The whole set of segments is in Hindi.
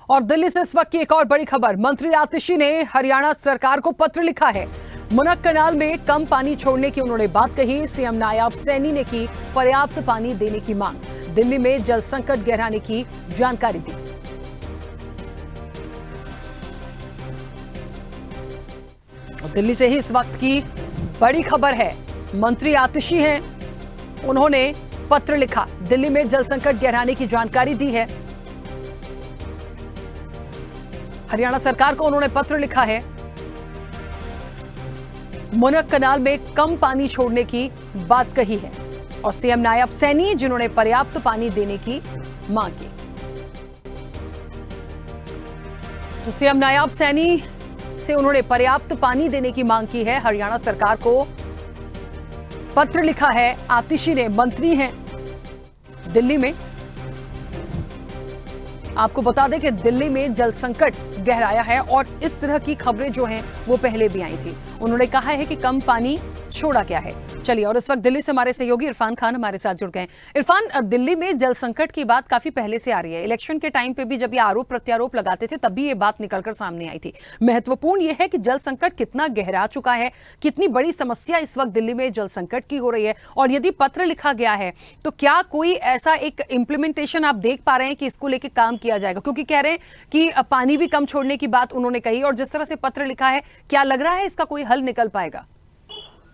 और दिल्ली से इस वक्त की एक और बड़ी खबर, मंत्री आतिशी ने हरियाणा सरकार को पत्र लिखा है। मुनक कनाल में कम पानी छोड़ने की उन्होंने बात कही। सीएम नायब सैनी ने की पर्याप्त पानी देने की मांग। दिल्ली में जल संकट गहराने की जानकारी दी। दिल्ली से ही इस वक्त की बड़ी खबर है, मंत्री आतिशी हैं, उन्होंने पत्र लिखा, दिल्ली में जल संकट गहराने की जानकारी दी है। हरियाणा सरकार को उन्होंने पत्र लिखा है। मुनक कनाल में कम पानी छोड़ने की बात कही है और सीएम नायब सैनी जिन्होंने पर्याप्त पानी देने की मांग की। तो सीएम नायब सैनी से उन्होंने पर्याप्त पानी देने की मांग की है। हरियाणा सरकार को पत्र लिखा है। आतिशी ने, मंत्री हैं दिल्ली में। आपको बता दें कि दिल्ली में जल संकट गहराया है और इस तरह की खबरें जो हैं वो पहले भी आई थी। उन्होंने कहा है कि कम पानी छोड़ा गया है। चलिए, और इस वक्त दिल्ली से हमारे सहयोगी इरफान खान हमारे साथ जुड़ गए। इरफान, दिल्ली में जल संकट की बात काफी पहले से आ रही है। इलेक्शन के टाइम पे भी जब ये आरोप प्रत्यारोप लगाते थे तब भी ये बात निकलकर सामने आई थी। महत्वपूर्ण ये है कि जल संकट कितना गहरा चुका है, कितनी बड़ी समस्या इस वक्त दिल्ली में जल संकट की हो रही है, और यदि पत्र लिखा गया है तो क्या कोई ऐसा एक इम्प्लीमेंटेशन आप देख पा रहे हैं कि इसको लेकर काम किया जाएगा? क्योंकि कह रहे हैं कि पानी भी कम छोड़ने की बात उन्होंने कही, और जिस तरह से पत्र लिखा है, क्या लग रहा है इसका कोई हल निकल पाएगा?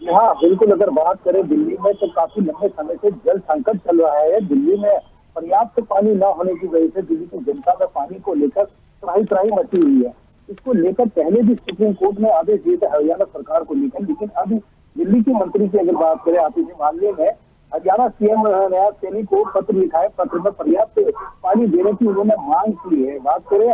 हाँ बिल्कुल, अगर बात करें दिल्ली में तो काफी लंबे समय से जल संकट चल रहा है। दिल्ली में पर्याप्त पानी न होने की वजह से दिल्ली की जनता में पानी को लेकर त्राही मची हुई है। इसको लेकर पहले भी सुप्रीम कोर्ट ने आदेश दिए थे हरियाणा सरकार को लेकर, लेकिन अभी दिल्ली की मंत्री की अगर बात करें आतिशी मामले में, हरियाणा सीएम नायब सैनी को पत्र लिखा है। पत्र में पर्याप्त पानी देने की उन्होंने मांग की है। बात करें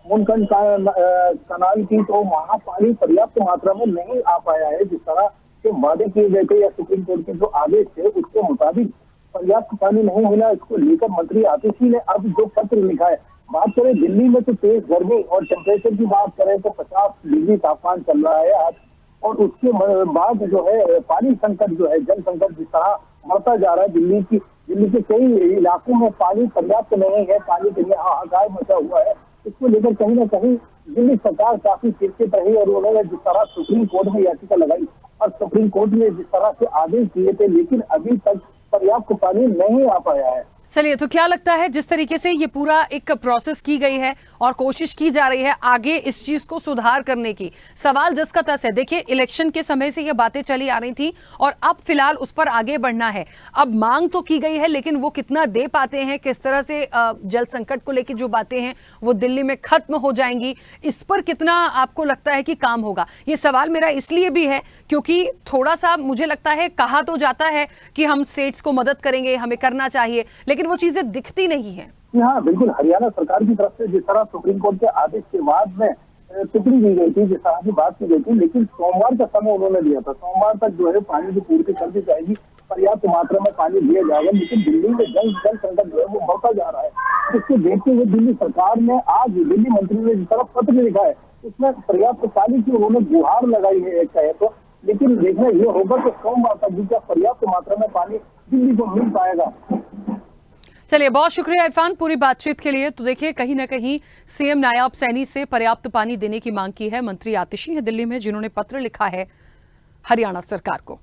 मुनकन कनाल की, तो वहाँ पानी पर्याप्त मात्रा में नहीं आ पाया है। जिस तरह के वादे किए गए थे या सुप्रीम कोर्ट के जो आदेश थे उसके मुताबिक पर्याप्त पानी नहीं मिला। इसको लेकर मंत्री आतिशी ने अब जो पत्र लिखा है, बात करें दिल्ली में तो तेज गर्मी और टेम्परेचर की बात करें तो 50 डिग्री तापमान चल रहा है आज, और उसके बाद जो है पानी संकट जो है, जल संकट जिस तरह बढ़ता जा रहा है। दिल्ली के कई इलाकों में पानी पर्याप्त नहीं है, पानी के लिए हाहाकार मचा हुआ है। इसको लेकर कहीं ना कहीं दिल्ली सरकार काफी चिंतित रही और उन्होंने जिस तरह सुप्रीम कोर्ट में याचिका लगाई और सुप्रीम कोर्ट ने जिस तरह से आदेश दिए थे, लेकिन अभी तक पर्याप्त पानी नहीं आ पाया है। चलिए, तो क्या लगता है जिस तरीके से ये पूरा एक प्रोसेस की गई है और कोशिश की जा रही है आगे इस चीज को सुधार करने की, सवाल जिसका तस है, देखिए इलेक्शन के समय से ये बातें चली आ रही थी और अब फिलहाल उस पर आगे बढ़ना है। अब मांग तो की गई है, लेकिन वो कितना दे पाते हैं, किस तरह से जल संकट को लेकर जो बातें हैं वो दिल्ली में खत्म हो जाएंगी, इस पर कितना आपको लगता है कि काम होगा? ये सवाल मेरा इसलिए भी है क्योंकि थोड़ा सा मुझे लगता है कहा तो जाता है कि हम स्टेट्स को मदद करेंगे, हमें करना चाहिए, लेकिन वो चीजें दिखती नहीं है। हाँ बिल्कुल, हरियाणा सरकार की तरफ से जिस तरह सुप्रीम कोर्ट के आदेश के बाद में टिप्पणी दी गई थी, जिस तरह की बात की गई थी, लेकिन सोमवार का समय उन्होंने दिया था। सोमवार तक जो है पानी की पूर्ति कर दी जाएगी, पर्याप्त मात्रा में पानी दिया जाएगा, लेकिन दिल्ली में जल संकट जो है वो बढ़ता जा रहा है। इसको देखते हुए दिल्ली सरकार ने आज दिल्ली मंत्री ने जिस तरह पत्र लिखा है उसमें पर्याप्त पानी की उन्होंने गुहार लगाई है कहे तो, लेकिन देखना ये होगा कि सोमवार तक भी क्या पर्याप्त मात्रा में पानी दिल्ली को मिल पाएगा। चलिए, बहुत शुक्रिया इरफान पूरी बातचीत के लिए। तो देखिए, कहीं ना कहीं सीएम नायब सैनी से पर्याप्त पानी देने की मांग की है मंत्री आतिशी है दिल्ली में, जिन्होंने पत्र लिखा है हरियाणा सरकार को।